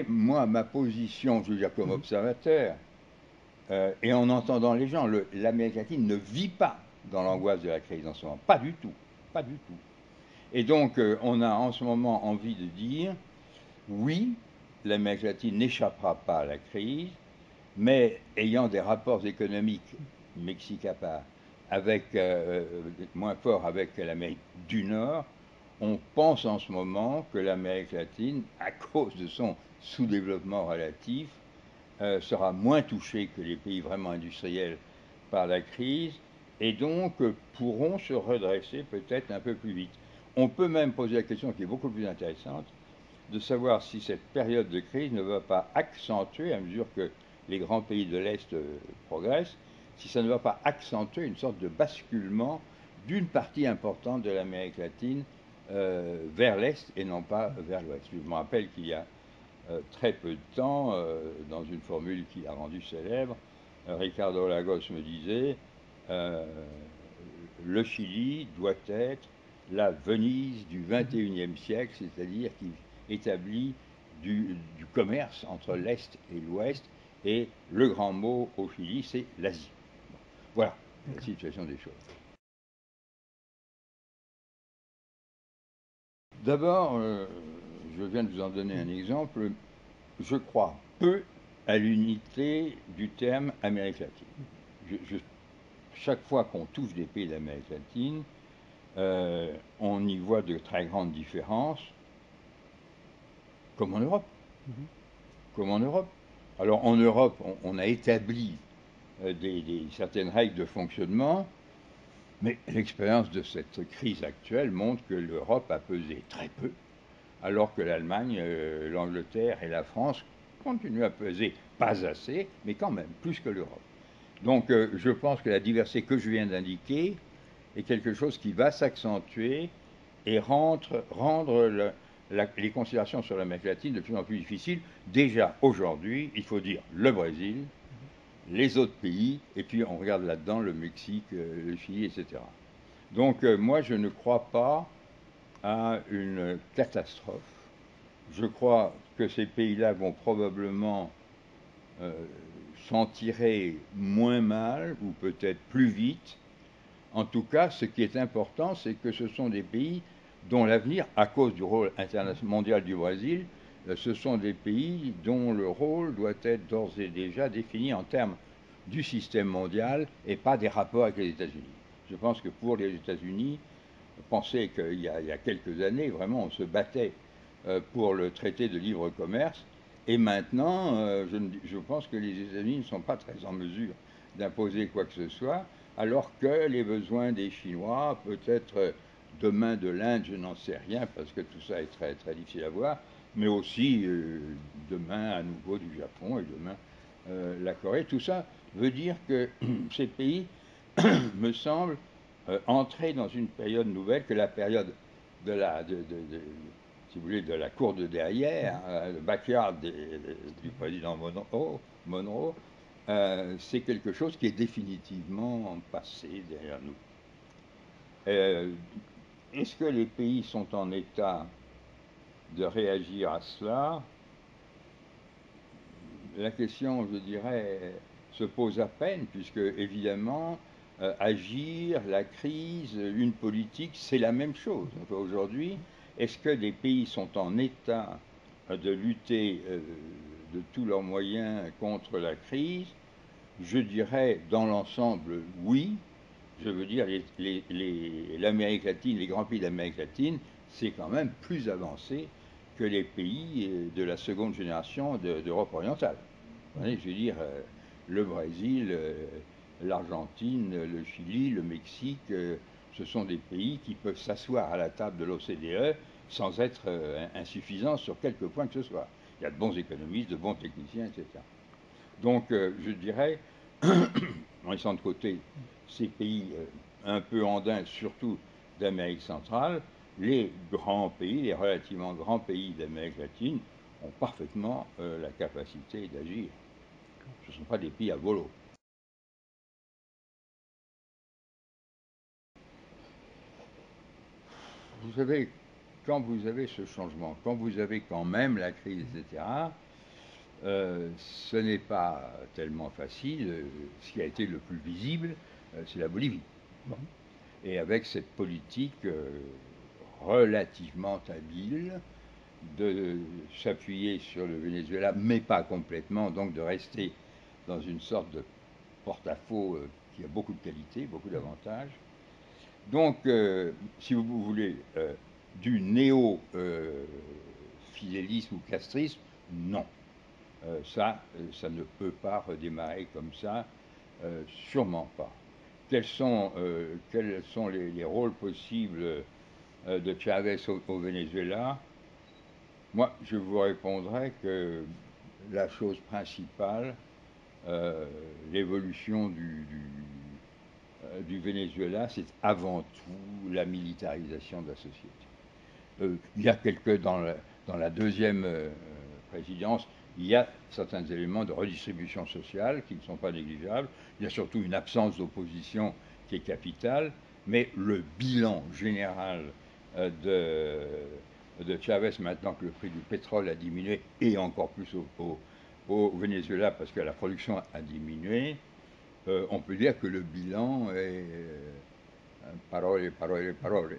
Moi, ma position, je veux dire, comme observateur, et en entendant les gens, l'Amérique latine ne vit pas dans l'angoisse de la crise en ce moment. Pas du tout. Pas du tout. Et donc, on a en ce moment envie de dire, oui, l'Amérique latine n'échappera pas à la crise, mais ayant des rapports économiques, Mexique à part, avec, moins forts avec l'Amérique du Nord, on pense en ce moment que l'Amérique latine, à cause de son sous-développement relatif, sera moins touchée que les pays vraiment industriels par la crise et donc pourront se redresser peut-être un peu plus vite. On peut même poser la question qui est beaucoup plus intéressante de savoir si cette période de crise ne va pas accentuer, à mesure que les grands pays de l'Est progressent, si ça ne va pas accentuer une sorte de basculement d'une partie importante de l'Amérique latine vers l'Est et non pas vers l'Ouest. Je me rappelle qu'il y a très peu de temps, dans une formule qu'il a rendue célèbre, Ricardo Lagos me disait euh, le Chili doit être la Venise du XXIe siècle, c'est-à-dire qui établit du commerce entre l'Est et l'Ouest, et le grand mot au Chili, c'est l'Asie. Bon, voilà la situation des choses. D'abord, je viens de vous en donner un exemple, je crois peu à l'unité du terme Amérique latine. Chaque fois qu'on touche des pays d'Amérique latine, on y voit de très grandes différences, comme en Europe. Comme en Europe. Alors en Europe, on a établi certaines règles de fonctionnement, mais l'expérience de cette crise actuelle montre que l'Europe a pesé très peu, alors que l'Allemagne, l'Angleterre et la France continuent à peser pas assez, mais quand même plus que l'Europe. Donc je pense que la diversité que je viens d'indiquer est quelque chose qui va s'accentuer et rendre les considérations sur l'Amérique latine de plus en plus difficiles. Déjà aujourd'hui, il faut dire le Brésil, les autres pays, et puis on regarde là-dedans le Mexique, le Chili, etc. Donc moi, je ne crois pas à une catastrophe. Je crois que ces pays-là vont probablement euh, s'en tirer moins mal, ou peut-être plus vite. En tout cas, ce qui est important, c'est que ce sont des pays dont l'avenir, à cause du rôle mondial du Brésil, ce sont des pays dont le rôle doit être d'ores et déjà défini en termes du système mondial et pas des rapports avec les États-Unis. Je pense que pour les États-Unis, pensez qu'il y a quelques années, vraiment, on se battait pour le traité de libre commerce. Et maintenant, je pense que les États-Unis ne sont pas très en mesure d'imposer quoi que ce soit, alors que les besoins des Chinois, peut-être demain de l'Inde, je n'en sais rien, parce que tout ça est très, très difficile à voir, mais aussi demain à nouveau du Japon et demain la Corée. Tout ça veut dire que ces pays, me semble, entrer dans une période nouvelle que la période de si vous voulez, de la cour de derrière, le backyard du président Monroe, c'est quelque chose qui est définitivement passé derrière nous. Euh, Est-ce que les pays sont en état de réagir à cela? La question, je dirais, se pose à peine, puisque évidemment, agir, la crise, une politique, c'est la même chose. Enfin, aujourd'hui, est-ce que des pays sont en état de lutter de tous leurs moyens contre la crise? Je dirais, dans l'ensemble, oui. Je veux dire, l'Amérique latine, les grands pays d'Amérique latine, c'est quand même plus avancé que les pays de la seconde génération d'Europe orientale. Vous voyez, je veux dire, le Brésil, l'Argentine, le Chili, le Mexique, ce sont des pays qui peuvent s'asseoir à la table de l'OCDE sans être insuffisants sur quelque point que ce soit. Il y a de bons économistes, de bons techniciens, etc. Donc, je dirais, en laissant de côté ces pays un peu andins, surtout d'Amérique centrale, les grands pays, les relativement grands pays d'Amérique latine, ont parfaitement la capacité d'agir. Ce ne sont pas des pays à volo. Vous savez, quand vous avez ce changement, quand vous avez quand même la crise, etc., Ce n'est pas tellement facile. Ce qui a été le plus visible, c'est la Bolivie. Bon. Et avec cette politique relativement habile de s'appuyer sur le Venezuela, mais pas complètement, donc de rester dans une sorte de porte-à-faux qui a beaucoup de qualités, beaucoup d'avantages. Donc, si vous voulez, du néo-fidélisme ou castrisme, non. Ça ne peut pas redémarrer comme ça, sûrement pas. Quels sont les rôles possibles de Chavez au Venezuela? Moi, je vous répondrai que la chose principale, euh, l'évolution du Venezuela, c'est avant tout la militarisation de la société. Il y a dans la deuxième présidence, il y a certains éléments de redistribution sociale qui ne sont pas négligeables. Il y a surtout une absence d'opposition qui est capitale, mais le bilan général de Chavez, maintenant que le prix du pétrole a diminué, et encore plus au Venezuela, parce que la production a diminué, on peut dire que le bilan est parole, parole, parole.